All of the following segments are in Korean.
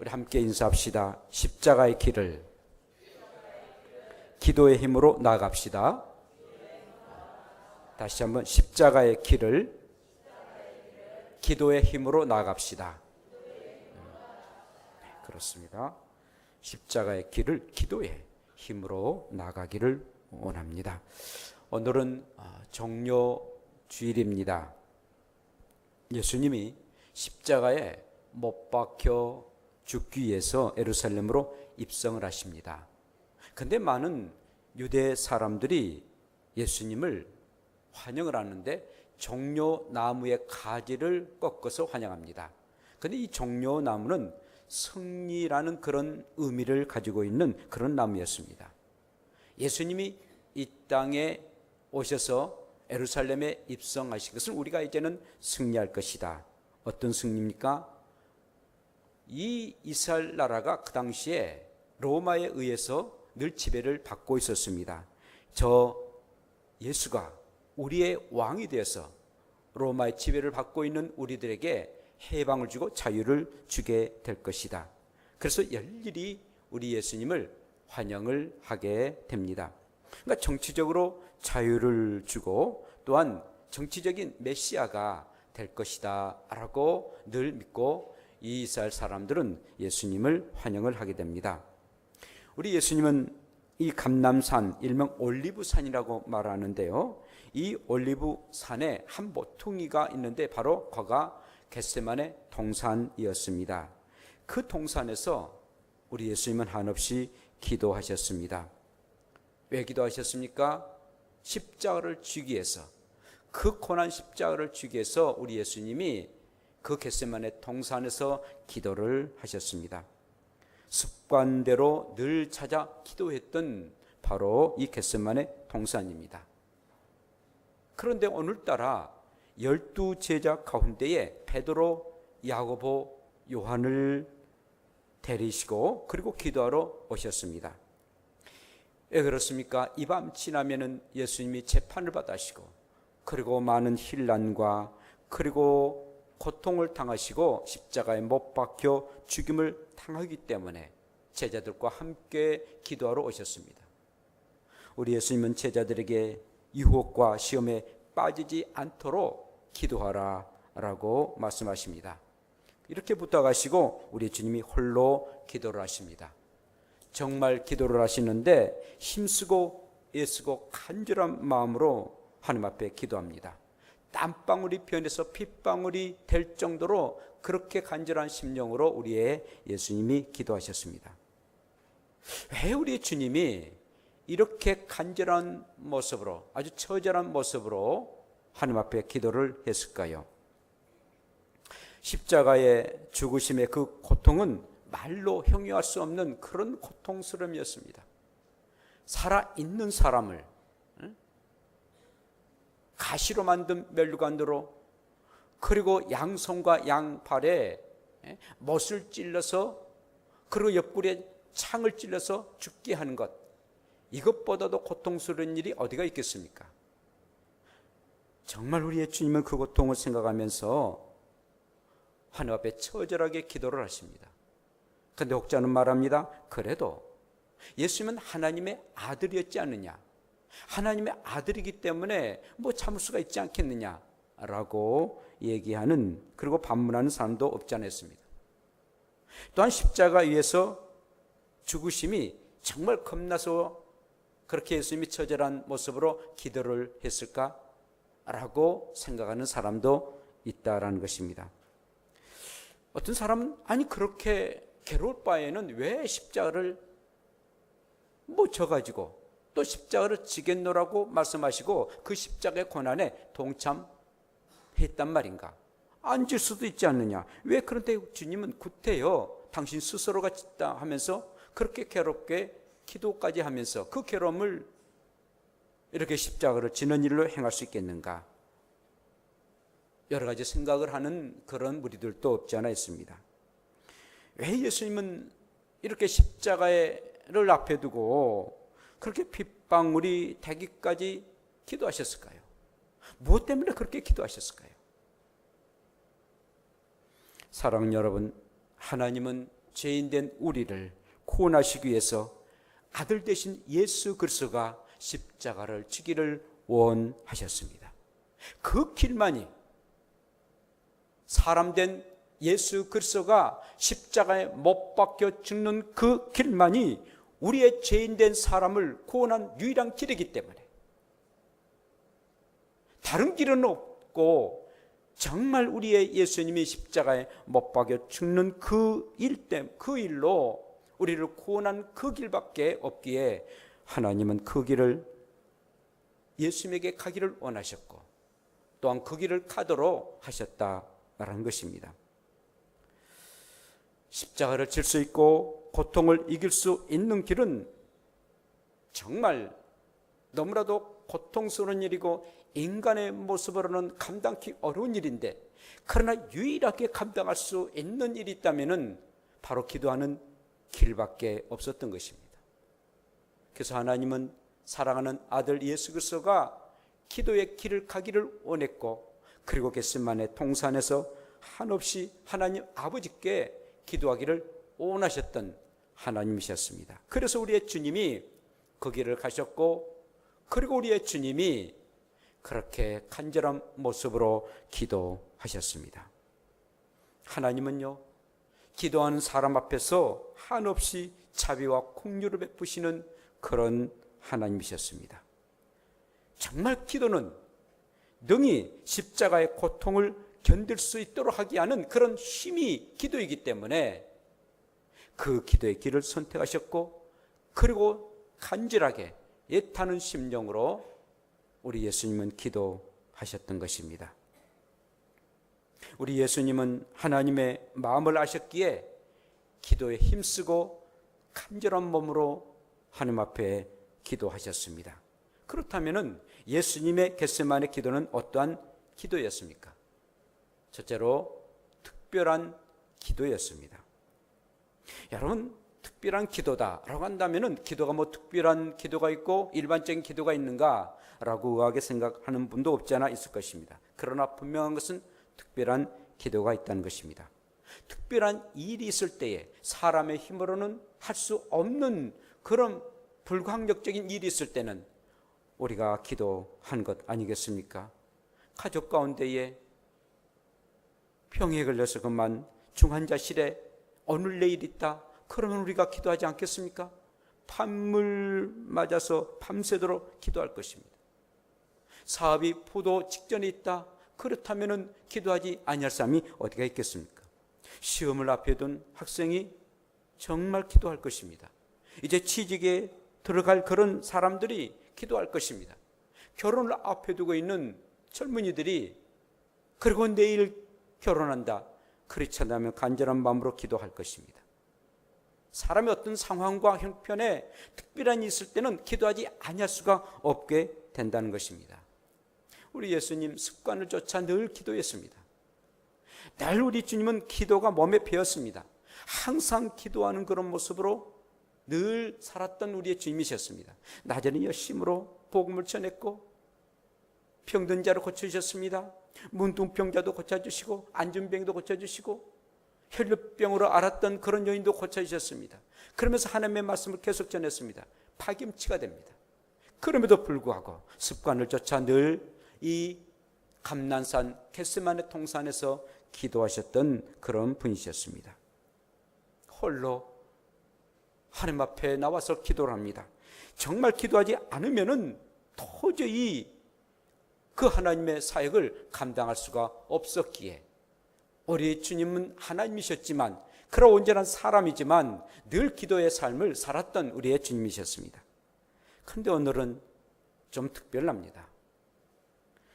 우리 함께 인사합시다. 십자가의 길을 기도의 힘으로 나아갑시다. 다시 한번 십자가의 길을 기도의 힘으로 나아갑시다. 그렇습니다. 십자가의 길을 기도의 힘으로 나가기를 원합니다. 오늘은 종려 주일입니다. 예수님이 십자가에 못 박혀 죽기 위해서 예루살렘으로 입성을 하십니다. 근데 많은 유대 사람들이 예수님을 환영을 하는데 종려나무의 가지를 꺾어서 환영합니다. 근데 이 종려나무는 승리라는 그런 의미를 가지고 있는 그런 나무였습니다. 예수님이 이 땅에 오셔서 예루살렘에 입성하신 것은 우리가 이제는 승리할 것이다. 어떤 승리입니까? 이 이스라엘 나라가 그 당시에 로마에 의해서 늘 지배를 받고 있었습니다. 저 예수가 우리의 왕이 되어서 로마의 지배를 받고 있는 우리들에게 해방을 주고 자유를 주게 될 것이다. 그래서 열일이 우리 예수님을 환영을 하게 됩니다. 그러니까 정치적으로 자유를 주고 또한 정치적인 메시아가 될 것이다 라고 늘 믿고 이스라엘 사람들은 예수님을 환영을 하게 됩니다. 우리 예수님은 이 감람산, 일명 올리브산이라고 말하는데요, 이 올리브산에 한 모퉁이가 있는데 바로 거가 겟세마네 동산이었습니다. 그 동산에서 우리 예수님은 한없이 기도하셨습니다. 왜 기도하셨습니까? 십자가를 지기 위해서, 그 고난 십자가를 지기 위해서 우리 예수님이 그 겟세마네 동산에서 기도를 하셨습니다. 습관대로 늘 찾아 기도했던 바로 이 겟세마네 동산입니다. 그런데 오늘따라 12제자 가운데에 베드로, 야고보, 요한을 데리시고 그리고 기도하러 오셨습니다. 왜 그렇습니까? 이 밤 지나면은 예수님이 재판을 받으시고 그리고 많은 혼란과 그리고 고통을 당하시고 십자가에 못 박혀 죽임을 당하기 때문에 제자들과 함께 기도하러 오셨습니다. 우리 예수님은 제자들에게 유혹과 시험에 빠지지 않도록 기도하라 라고 말씀하십니다. 이렇게 부탁하시고 우리 주님이 홀로 기도를 하십니다. 정말 기도를 하시는데 힘쓰고 애쓰고 간절한 마음으로 하나님 앞에 기도합니다. 땀방울이 변해서 핏방울이 될 정도로 그렇게 간절한 심령으로 우리의 예수님이 기도하셨습니다. 왜 우리 주님이 이렇게 간절한 모습으로, 아주 처절한 모습으로 하나님 앞에 기도를 했을까요? 십자가의 죽으심의 그 고통은 말로 형용할 수 없는 그런 고통스러움이었습니다. 살아있는 사람을 가시로 만든 멸류관으로 그리고 양손과 양팔에 못을 찔러서 그리고 옆구리에 창을 찔러서 죽게 하는 것, 이것보다도 고통스러운 일이 어디가 있겠습니까? 정말 우리의 주님은 그 고통을 생각하면서 하나님 앞에 처절하게 기도를 하십니다. 그런데 혹자는 말합니다. 그래도 예수님은 하나님의 아들이었지 않느냐, 하나님의 아들이기 때문에 뭐 참을 수가 있지 않겠느냐라고 얘기하는, 그리고 반문하는 사람도 없지 않았습니다. 또한 십자가 위에서 죽으심이 정말 겁나서 그렇게 예수님이 처절한 모습으로 기도를 했을까라고 생각하는 사람도 있다라는 것입니다. 어떤 사람은 아니 그렇게 괴로울 바에는 왜 십자가를 져가지고 또 십자가를 지겠노라고 말씀하시고 그 십자가의 고난에 동참했단 말인가? 안 질 수도 있지 않느냐? 왜 그런데 주님은 구태여 당신 스스로가 짓다 하면서 그렇게 괴롭게 기도까지 하면서 그 괴로움을 이렇게 십자가를 지는 일로 행할 수 있겠는가? 여러 가지 생각을 하는 그런 무리들도 없지 않아 있습니다. 왜 예수님은 이렇게 십자가를 앞에 두고 그렇게 핏방울이 되기까지 기도하셨을까요? 무엇 때문에 그렇게 기도하셨을까요? 사랑하는 여러분, 하나님은 죄인된 우리를 구원하시기 위해서 아들 되신 예수 그리스도가 십자가를 지기를 원하셨습니다. 그 길만이, 사람된 예수 그리스도가 십자가에 못 박혀 죽는 그 길만이 우리의 죄인된 사람을 구원한 유일한 길이기 때문에 다른 길은 없고, 정말 우리의 예수님이 십자가에 못 박혀 죽는 그 일로 우리를 구원한 그 길밖에 없기에 하나님은 그 길을 예수님에게 가기를 원하셨고 또한 그 길을 가도록 하셨다라는 것입니다. 십자가를 질 수 있고 고통을 이길 수 있는 길은 정말 너무나도 고통스러운 일이고 인간의 모습으로는 감당하기 어려운 일인데, 그러나 유일하게 감당할 수 있는 일이 있다면 바로 기도하는 길밖에 없었던 것입니다. 그래서 하나님은 사랑하는 아들 예수 그리스도가 기도의 길을 가기를 원했고, 그리고 겟세마네 동산에서 한없이 하나님 아버지께 기도하기를 원하셨던 하나님이셨습니다. 그래서 우리의 주님이 그 길을 가셨고, 그리고 우리의 주님이 그렇게 간절한 모습으로 기도하셨습니다. 하나님은요, 기도하는 사람 앞에서 한없이 자비와 긍휼을 베푸시는 그런 하나님이셨습니다. 정말 기도는 능히 십자가의 고통을 견딜 수 있도록 하게 하는 그런 힘이 기도이기 때문에 그 기도의 길을 선택하셨고, 그리고 간절하게 애타는 심령으로 우리 예수님은 기도하셨던 것입니다. 우리 예수님은 하나님의 마음을 아셨기에 기도에 힘쓰고 간절한 몸으로 하나님 앞에 기도하셨습니다. 그렇다면 예수님의 겟세마네 기도는 어떠한 기도였습니까? 첫째로 특별한 기도였습니다. 여러분, 특별한 기도다라고 한다면 기도가 뭐 특별한 기도가 있고 일반적인 기도가 있는가라고 의아하게 생각하는 분도 없지 않아 있을 것입니다. 그러나 분명한 것은 특별한 기도가 있다는 것입니다. 특별한 일이 있을 때에 사람의 힘으로는 할 수 없는 그런 불가항력적인 일이 있을 때는 우리가 기도한 것 아니겠습니까? 가족 가운데에 병에 걸려서 그만 중환자실에 오늘 내일 있다, 그러면 우리가 기도하지 않겠습니까? 판물 맞아서 밤새도록 기도할 것입니다. 사업이 포도 직전에 있다, 그렇다면 기도하지 아니할 사람이 어디가 있겠습니까? 시험을 앞에 둔 학생이 정말 기도할 것입니다. 이제 취직에 들어갈 그런 사람들이 기도할 것입니다. 결혼을 앞에 두고 있는 젊은이들이 그리고 내일 결혼한다, 그렇지 않다면 간절한 마음으로 기도할 것입니다. 사람의 어떤 상황과 형편에 특별한 일이 있을 때는 기도하지 아니할 수가 없게 된다는 것입니다. 우리 예수님 습관을 쫓아 늘 기도했습니다. 늘 우리 주님은 기도가 몸에 배었습니다. 항상 기도하는 그런 모습으로 늘 살았던 우리의 주님이셨습니다. 낮에는 열심으로 복음을 전했고 병든 자를 고쳐주셨습니다. 문둥병자도 고쳐주시고 안진병도 고쳐주시고 혈류병으로 앓았던 그런 여인도 고쳐주셨습니다. 그러면서 하나님의 말씀을 계속 전했습니다. 파김치가 됩니다. 그럼에도 불구하고 습관을 쫓아 늘 이 감난산 겟세마네 동산에서 기도하셨던 그런 분이셨습니다. 홀로 하나님 앞에 나와서 기도를 합니다. 정말 기도하지 않으면은 도저히 그 하나님의 사역을 감당할 수가 없었기에 우리 주님은 하나님이셨지만, 그런 온전한 사람이지만 늘 기도의 삶을 살았던 우리의 주님이셨습니다. 그런데 오늘은 좀 특별합니다.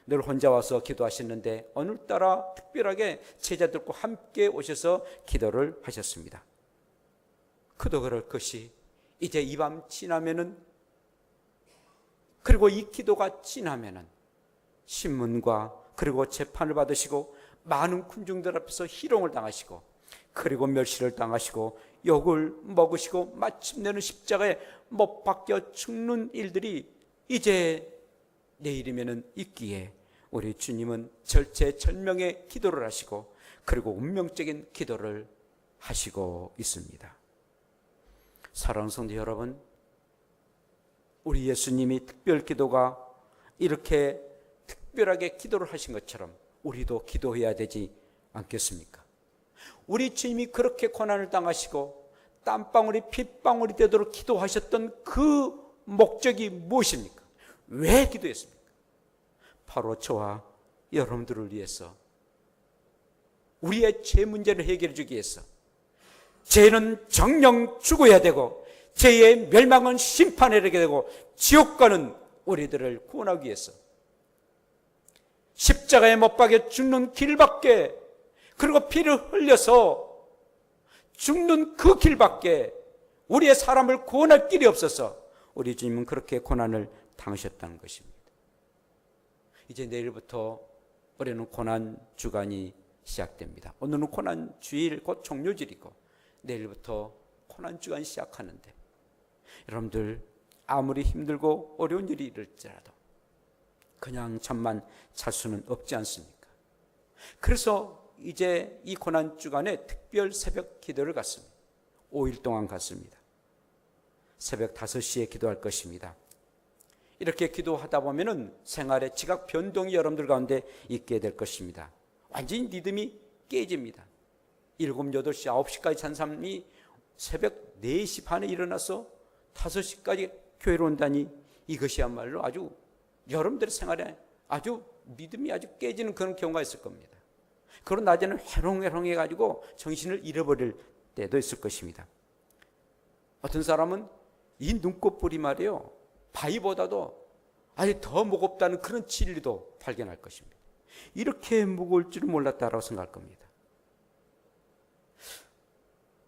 늘 혼자 와서 기도하시는데 오늘따라 특별하게 제자들과 함께 오셔서 기도를 하셨습니다. 그도 그럴 것이 이제 이 밤 지나면은, 그리고 이 기도가 지나면은 신문과 그리고 재판을 받으시고 많은 군중들 앞에서 희롱을 당하시고 그리고 멸시를 당하시고 욕을 먹으시고 마침내는 십자가에 못 박혀 죽는 일들이 이제 내일이면은 있기에 우리 주님은 절체절명의 기도를 하시고 그리고 운명적인 기도를 하시고 있습니다. 사랑하는 성도 여러분, 우리 예수님이 특별 기도가 이렇게 특별하게 기도를 하신 것처럼 우리도 기도해야 되지 않겠습니까? 우리 주님이 그렇게 고난을 당하시고 땀방울이 핏방울이 되도록 기도하셨던 그 목적이 무엇입니까? 왜 기도했습니까? 바로 저와 여러분들을 위해서, 우리의 죄 문제를 해결해 주기 위해서, 죄는 정령 죽어야 되고 죄의 멸망은 심판에 이르게 되고 지옥 가는 우리들을 구원하기 위해서 십자가에 못 박혀 죽는 길밖에, 그리고 피를 흘려서 죽는 그 길밖에 우리의 사람을 구원할 길이 없어서 우리 주님은 그렇게 고난을 당하셨다는 것입니다. 이제 내일부터 올해는 고난 주간이 시작됩니다. 오늘은 고난 주일, 곧 종료질이고 내일부터 고난 주간이 시작하는데, 여러분들 아무리 힘들고 어려운 일이 일을지라도 그냥 잠만 잘 수는 없지 않습니까? 그래서 이제 이 고난 주간에 특별 새벽 기도를 갖습니다. 5일 동안 갖습니다. 새벽 5시에 기도할 것입니다. 이렇게 기도하다 보면은 생활의 지각 변동이 여러분들 가운데 있게 될 것입니다. 완전히 리듬이 깨집니다. 7, 8시, 9시까지 잔 사람이 새벽 4시 반에 일어나서 5시까지 교회로 온다니, 이것이야말로 아주 여러분들의 생활에 아주 믿음이 아주 깨지는 그런 경우가 있을 겁니다. 그런 낮에는 해롱해롱해가지고 정신을 잃어버릴 때도 있을 것입니다. 어떤 사람은 이 눈꽃불이 말이에요, 바위보다도 아주 더 무겁다는 그런 진리도 발견할 것입니다. 이렇게 무거울 줄은 몰랐다라고 생각할 겁니다.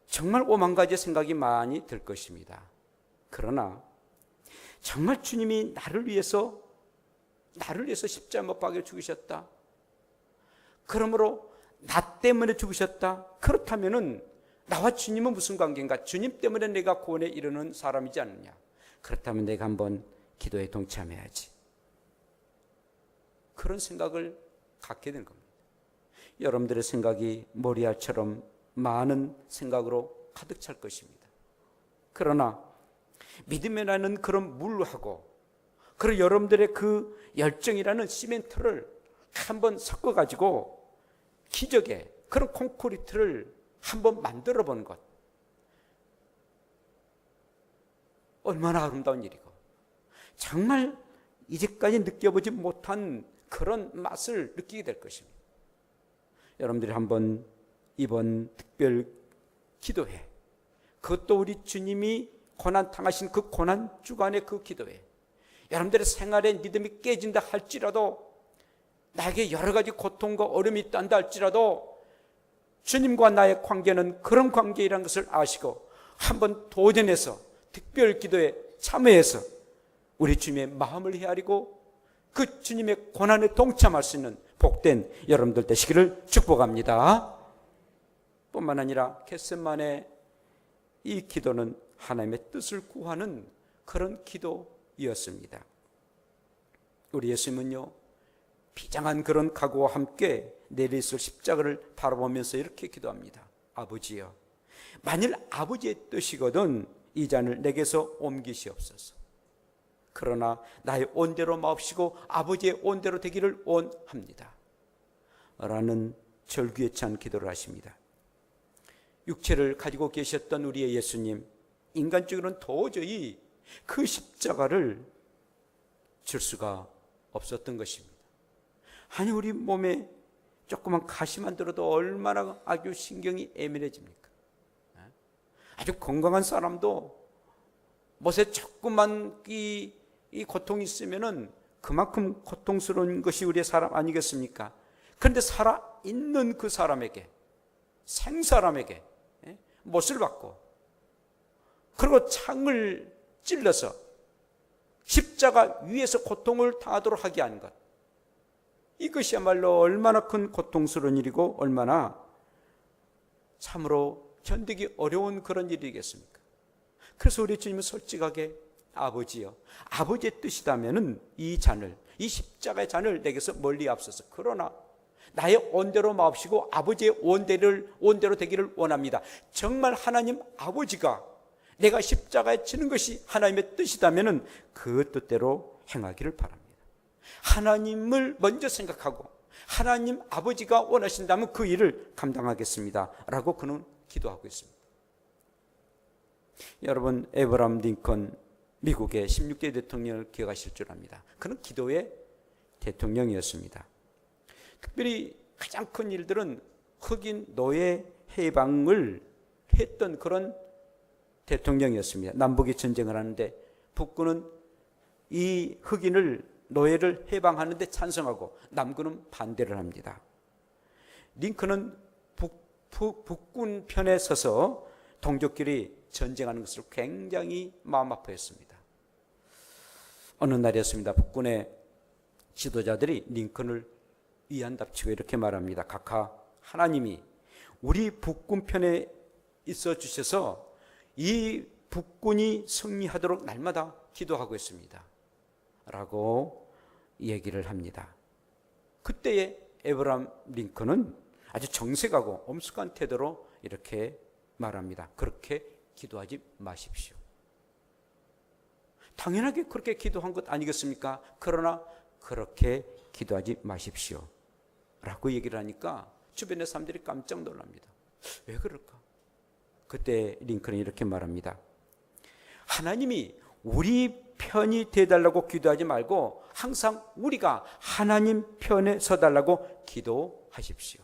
정말 오만 가지 생각이 많이 들 것입니다. 그러나 정말 주님이 나를 위해서 십자가 못 박혀 죽으셨다, 그러므로 나 때문에 죽으셨다, 그렇다면은 나와 주님은 무슨 관계인가? 주님 때문에 내가 구원에 이르는 사람이지 않느냐? 그렇다면 내가 한번 기도에 동참해야지, 그런 생각을 갖게 되는 겁니다. 여러분들의 생각이 모리아처럼 많은 생각으로 가득 찰 것입니다. 그러나 믿음이라는 그런 물하고, 그리고 여러분들의 그 열정이라는 시멘트를 한번 섞어가지고 기적의 그런 콘크리트를 한번 만들어 보는 것, 얼마나 아름다운 일이고, 정말 이제까지 느껴보지 못한 그런 맛을 느끼게 될 것입니다. 여러분들이 한번 이번 특별 기도회, 그것도 우리 주님이 고난 당하신 그 고난 주간의 그 기도회, 여러분들의 생활의 믿음이 깨진다 할지라도, 나에게 여러 가지 고통과 어려움이 있단다 할지라도 주님과 나의 관계는 그런 관계이라는 것을 아시고 한번 도전해서 특별 기도에 참여해서 우리 주님의 마음을 헤아리고 그 주님의 고난에 동참할 수 있는 복된 여러분들 되시기를 축복합니다. 뿐만 아니라 겟세마네 이 기도는 하나님의 뜻을 구하는 그런 기도였습니다. 우리 예수님은요, 비장한 그런 각오와 함께 내릴 십자가를 바라보면서 이렇게 기도합니다. 아버지여, 만일 아버지의 뜻이거든 이 잔을 내게서 옮기시옵소서. 그러나 나의 온대로 마옵시고 아버지의 온대로 되기를 원합니다. 라는 절규에 찬 기도를 하십니다. 육체를 가지고 계셨던 우리의 예수님, 인간적으로는 도저히 그 십자가를 줄 수가 없었던 것입니다. 아니, 우리 몸에 조그만 가시만 들어도 얼마나 아주 신경이 예민해집니까? 아주 건강한 사람도 못에 조그만 이 고통이 있으면은 그만큼 고통스러운 것이 우리의 사람 아니겠습니까? 그런데 살아있는 그 사람에게, 생사람에게 못을 받고, 그리고 창을 찔러서 십자가 위에서 고통을 당하도록 하게 하는 것, 이것이야말로 얼마나 큰 고통스러운 일이고 얼마나 참으로 견디기 어려운 그런 일이겠습니까? 그래서 우리 주님은 솔직하게 아버지여, 아버지의 뜻이라면은 이 잔을, 이 십자가의 잔을 내게서 멀리 앞서서, 그러나 나의 온대로 마옵시고 아버지의 온대로 되기를 원합니다. 정말 하나님 아버지가 내가 십자가에 지는 것이 하나님의 뜻이라면 그 뜻대로 행하기를 바랍니다. 하나님을 먼저 생각하고 하나님 아버지가 원하신다면 그 일을 감당하겠습니다 라고 그는 기도하고 있습니다. 여러분, 에브라함 링컨, 미국의 16대 대통령을 기억하실 줄 압니다. 그는 기도의 대통령이었습니다. 특별히 가장 큰 일들은 흑인 노예 해방을 했던 그런 대통령이었습니다. 남북이 전쟁을 하는데 북군은 이 흑인을 노예를 해방하는데 찬성하고 남군은 반대를 합니다. 링컨은 북군 편에 서서 동족끼리 전쟁하는 것을 굉장히 마음 아파했습니다. 어느 날이었습니다. 북군의 지도자들이 링컨을 위안답치고 이렇게 말합니다. 각하, 하나님이 우리 북군 편에 있어 주셔서 이 북군이 승리하도록 날마다 기도하고 있습니다 라고 얘기를 합니다. 그때의 에브라함 링컨은 아주 정색하고 엄숙한 태도로 이렇게 말합니다. 그렇게 기도하지 마십시오. 당연하게 그렇게 기도한 것 아니겠습니까? 그러나 그렇게 기도하지 마십시오 라고 얘기를 하니까 주변의 사람들이 깜짝 놀랍니다. 왜 그럴까? 그때 링컨이 이렇게 말합니다. 하나님이 우리 편이 되달라고 기도하지 말고 항상 우리가 하나님 편에 서달라고 기도하십시오.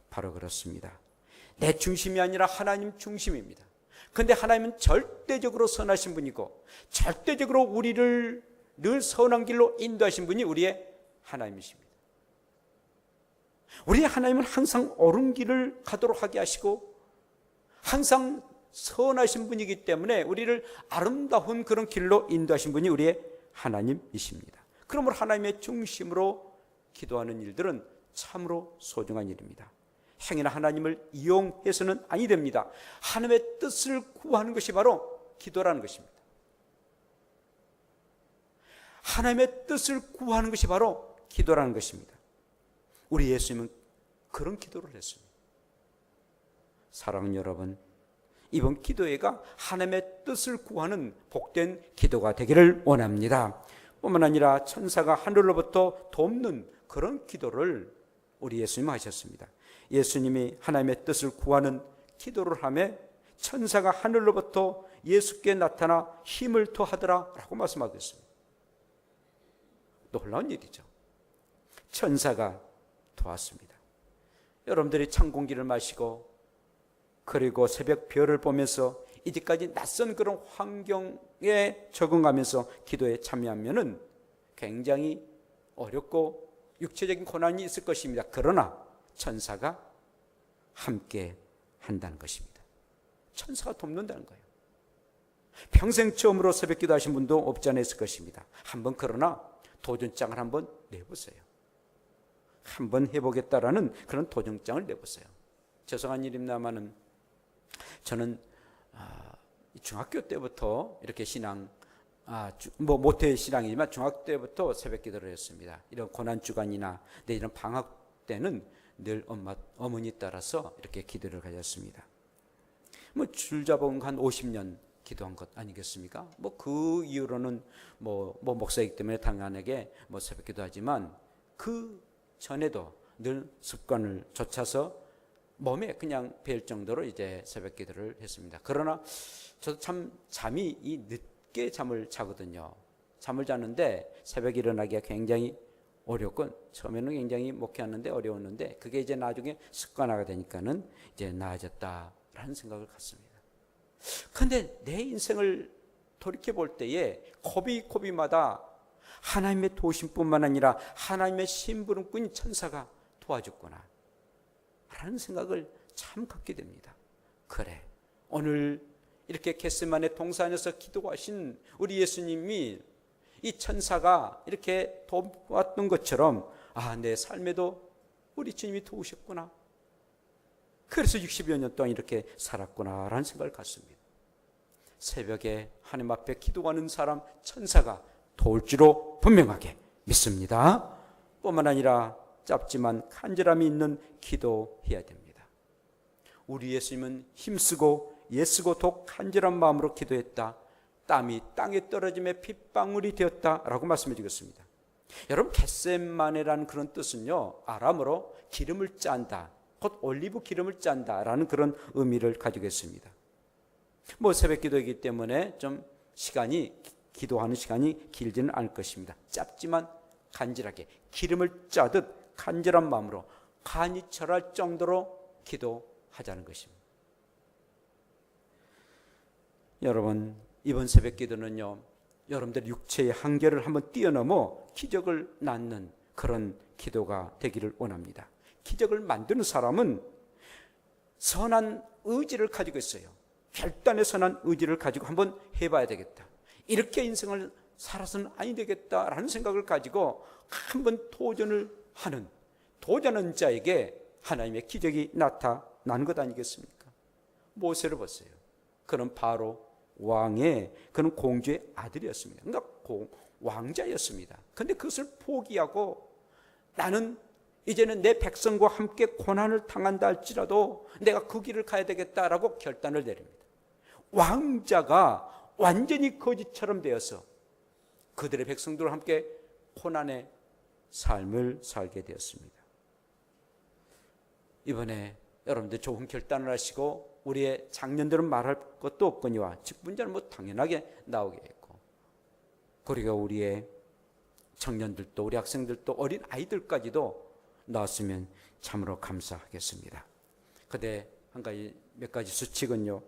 바로 그렇습니다. 내 중심이 아니라 하나님 중심입니다. 그런데 하나님은 절대적으로 선하신 분이고 절대적으로 우리를 늘 선한 길로 인도하신 분이 우리의 하나님이십니다. 우리의 하나님은 항상 옳은 길을 가도록 하게 하시고 항상 선하신 분이기 때문에 우리를 아름다운 그런 길로 인도하신 분이 우리의 하나님이십니다. 그러므로 하나님의 중심으로 기도하는 일들은 참으로 소중한 일입니다. 행여나 하나님을 이용해서는 아니 됩니다. 하나님의 뜻을 구하는 것이 바로 기도라는 것입니다. 하나님의 뜻을 구하는 것이 바로 기도라는 것입니다. 우리 예수님은 그런 기도를 했습니다. 사랑하는 여러분, 이번 기도회가 하나님의 뜻을 구하는 복된 기도가 되기를 원합니다. 뿐만 아니라 천사가 하늘로부터 돕는 그런 기도를 우리 예수님 하셨습니다. 예수님이 하나님의 뜻을 구하는 기도를 하며 천사가 하늘로부터 예수께 나타나 힘을 토하더라 라고 말씀하고 있습니다. 놀라운 일이죠. 천사가 도왔습니다. 여러분들이 찬 공기를 마시고 그리고 새벽 별을 보면서 이제까지 낯선 그런 환경에 적응하면서 기도에 참여하면은 굉장히 어렵고 육체적인 고난이 있을 것입니다. 그러나 천사가 함께 한다는 것입니다. 천사가 돕는다는 거예요. 평생 처음으로 새벽 기도하신 분도 없지 않아 있을 것입니다. 한번 그러나 도전장을 한번 내보세요. 한번 해보겠다라는 그런 도전장을 내보세요. 죄송한 일입니다마는 저는 중학교 때부터 이렇게 신앙, 모태 신앙이지만 중학교 때부터 새벽 기도를 했습니다. 이런 고난 주간이나 이런 방학 때는 늘 어머니 따라서 이렇게 기도를 가졌습니다. 줄잡은 한 50년 기도한 것 아니겠습니까? 그 이후로는 목사이기 때문에 당연하게 새벽 기도하지만 그 전에도 늘 습관을 좇아서 몸에 그냥 뵐 정도로 이제 새벽 기도를 했습니다. 그러나 저도 참 잠이 늦게 잠을 자거든요. 잠을 자는데 새벽에 일어나기가 굉장히 어렵고 처음에는 굉장히 목회하는데 어려웠는데 그게 이제 나중에 습관화가 되니까는 이제 나아졌다라는 생각을 갖습니다. 그런데 내 인생을 돌이켜 볼 때에 고비고비마다 하나님의 도우심뿐만 아니라 하나님의 심부름꾼 천사가 도와줬구나 라는 생각을 참 갖게 됩니다. 그래, 오늘 이렇게 겟세마네 동산에서 기도하신 우리 예수님이 이 천사가 이렇게 도왔던 것처럼 내 삶에도 우리 주님이 도우셨구나. 그래서 60여 년 동안 이렇게 살았구나라는 생각을 갖습니다. 새벽에 하나님 앞에 기도하는 사람 천사가 도울 줄로 분명하게 믿습니다. 뿐만 아니라 짧지만 간절함이 있는 기도해야 됩니다. 우리 예수님은 힘쓰고 애쓰고 더 간절한 마음으로 기도했다. 땀이 땅에 떨어짐에 핏방울이 되었다라고 말씀해 주겠습니다. 여러분, 겟세마네라는 그런 뜻은요, 아람어로 기름을 짠다, 곧 올리브 기름을 짠다라는 그런 의미를 가지고 있습니다. 새벽 기도이기 때문에 좀 기도하는 시간이 길지는 않을 것입니다. 짧지만 간절하게 기름을 짜듯 간절한 마음으로 간이 철할 정도로 기도하자는 것입니다. 여러분, 이번 새벽 기도는요, 여러분들 육체의 한계를 한번 뛰어넘어 기적을 낳는 그런 기도가 되기를 원합니다. 기적을 만드는 사람은 선한 의지를 가지고 있어요. 결단의 선한 의지를 가지고 한번 해봐야 되겠다. 이렇게 인생을 살아서는 아니 되겠다라는 생각을 가지고 한번 도전을 하는, 도전하는 자에게 하나님의 기적이 나타나는 것 아니겠습니까? 모세를 보세요. 그는 바로 왕의, 그는 공주의 아들이었습니다. 그러니까 왕자였습니다. 그런데 그것을 포기하고 나는 이제는 내 백성과 함께 고난을 당한다 할지라도 내가 그 길을 가야 되겠다라고 결단을 내립니다. 왕자가 완전히 거지처럼 되어서 그들의 백성들과 함께 고난의 삶을 살게 되었습니다. 이번에 여러분들 좋은 결단을 하시고 우리의 장년들은 말할 것도 없거니와 직분자는 당연하게 나오게 했고, 그리고 우리의 청년들도 우리 학생들도 어린 아이들까지도 나왔으면 참으로 감사하겠습니다. 근데 몇 가지 수칙은요,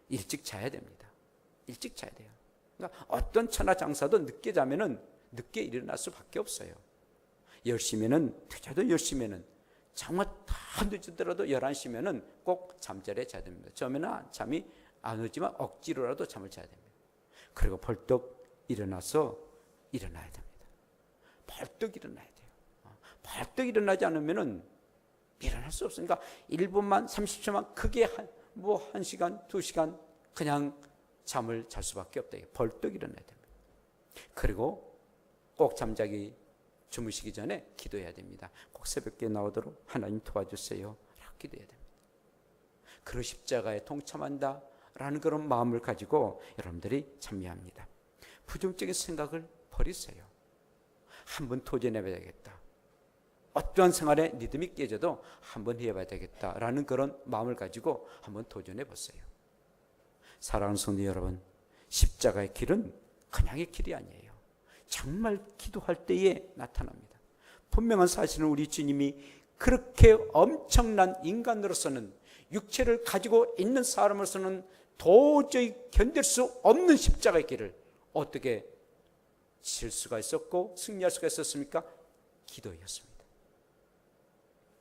일찍 자야 됩니다. 일찍 자야 돼요. 그러니까 어떤 천하장사도 늦게 자면은 늦게 일어날 수밖에 없어요. 10시면은 늦어도 10시면은 정말 다 늦더라도 11시면은 꼭 잠자리에 자야 됩니다. 처음에는 잠이 안 오지만 억지로라도 잠을 자야 됩니다. 그리고 벌떡 일어나서 일어나야 됩니다. 벌떡 일어나야 돼요. 벌떡 일어나지 않으면은 일어날 수 없으니까 1분만 30초만 크게 1시간 2시간 그냥 잠을 잘 수밖에 없다. 벌떡 일어나야 됩니다. 그리고 꼭 주무시기 전에 기도해야 됩니다. 꼭 새벽에 나오도록 하나님 도와주세요. 기도해야 됩니다. 그리고 십자가에 동참한다라는 그런 마음을 가지고 여러분들이 참여합니다. 부정적인 생각을 버리세요. 한번 도전해봐야 되겠다. 어떠한 생활의 리듬이 깨져도 한번 해봐야 되겠다라는 그런 마음을 가지고 한번 도전해보세요. 사랑하는 성도 여러분, 십자가의 길은 그냥의 길이 아니에요. 정말 기도할 때에 나타납니다. 분명한 사실은 우리 주님이 그렇게 엄청난 인간으로서는, 육체를 가지고 있는 사람으로서는 도저히 견딜 수 없는 십자가의 길을 어떻게 질 수가 있었고 승리할 수가 있었습니까? 기도였습니다.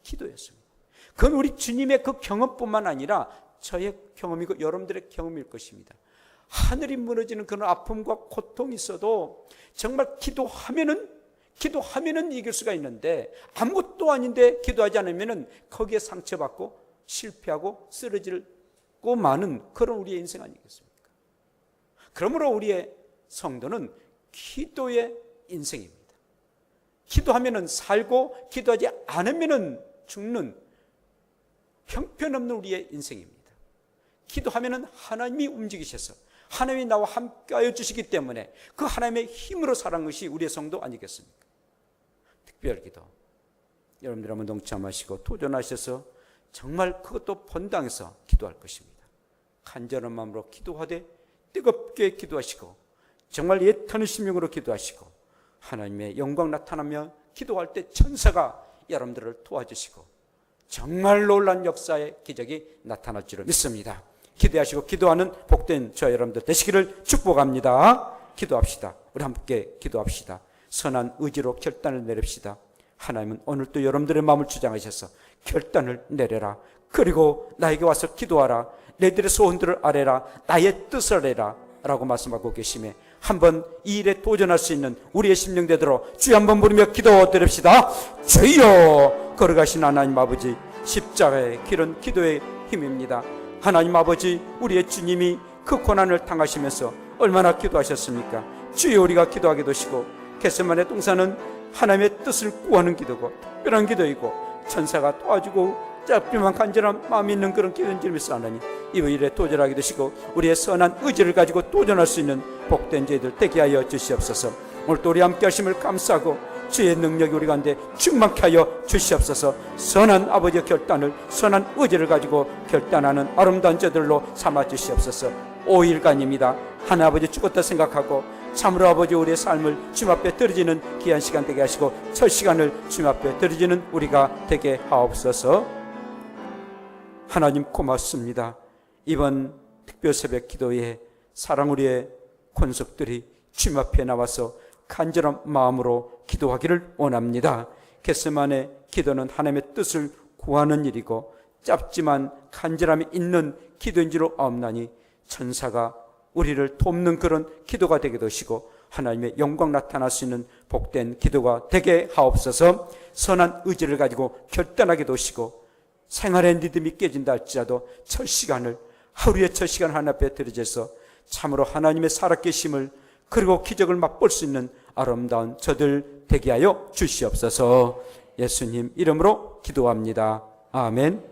기도였습니다. 그건 우리 주님의 그 경험뿐만 아니라 저의 경험이고 여러분들의 경험일 것입니다. 하늘이 무너지는 그런 아픔과 고통이 있어도 정말 기도하면은 이길 수가 있는데, 아무것도 아닌데 기도하지 않으면은 거기에 상처받고 실패하고 쓰러지고 마는 그런 우리의 인생 아니겠습니까? 그러므로 우리의 성도는 기도의 인생입니다. 기도하면은 살고 기도하지 않으면은 죽는 형편없는 우리의 인생입니다. 기도하면은 하나님이 움직이셔서 하나님이 나와 함께하여 주시기 때문에 그 하나님의 힘으로 살아간 것이 우리의 성도 아니겠습니까? 특별기도 여러분들 한번 동참하시고 도전하셔서 정말 그것도 본당에서 기도할 것입니다. 간절한 마음으로 기도하되 뜨겁게 기도하시고 정말 애타는 심령으로 기도하시고 하나님의 영광 나타나며 기도할 때 천사가 여러분들을 도와주시고 정말 놀라운 역사의 기적이 나타날 줄을 믿습니다. 기대하시고 기도하는 복된 저와 여러분들 되시기를 축복합니다. 기도합시다. 우리 함께 기도합시다. 선한 의지로 결단을 내립시다. 하나님은 오늘도 여러분들의 마음을 주장하셔서 결단을 내려라. 그리고 나에게 와서 기도하라. 너희들의 소원들을 아뢰라. 나의 뜻을 아뢰라 라고 말씀하고 계시며, 한번 이 일에 도전할 수 있는 우리의 심령 되도록 주여 한번 부르며 기도드립시다. 주여. 걸어가신 하나님 아버지, 십자가의 길은 기도의 힘입니다. 하나님 아버지, 우리의 주님이 그 고난을 당하시면서 얼마나 기도하셨습니까? 주여, 우리가 기도하게 되시고 겟세마네 동산은 하나님의 뜻을 구하는 기도고 특별한 기도이고 천사가 도와주고 짧지만 간절한 마음이 있는 그런 기도인 줄 믿사 하나님, 이 일에 도전하게 되시고 우리의 선한 의지를 가지고 도전할 수 있는 복된 저희들 되게 하여 주시옵소서. 오늘도 우리 함께 하심을 감사하고 주의 능력이 우리 가운데 충만케 하여 주시옵소서. 선한 아버지의 결단을, 선한 의지를 가지고 결단하는 아름다운 저들로 삼아 주시옵소서. 5일간입니다. 하나님 아버지 죽었다 생각하고 참으로 아버지 우리의 삶을 주님 앞에 드려지는 귀한 시간 되게 하시고 첫 시간을 주님 앞에 드려지는 우리가 되게 하옵소서. 하나님 고맙습니다. 이번 특별 새벽 기도에 사랑 우리의 권속들이 주님 앞에 나와서 간절한 마음으로 기도하기를 원합니다. 겟세마네 기도는 하나님의 뜻을 구하는 일이고 짧지만 간절함이 있는 기도인 줄 아옵나니 천사가 우리를 돕는 그런 기도가 되게 되시고 하나님의 영광 나타날 수 있는 복된 기도가 되게 하옵소서. 선한 의지를 가지고 결단하게 되시고 생활의 리듬이 깨진다 할지라도 첫 시간을, 하루의 첫 시간 하나님 앞에 드려져서 참으로 하나님의 살아계심을 그리고 기적을 맛볼 수 있는 아름다운 저들 되게 하여 주시옵소서. 예수님 이름으로 기도합니다. 아멘.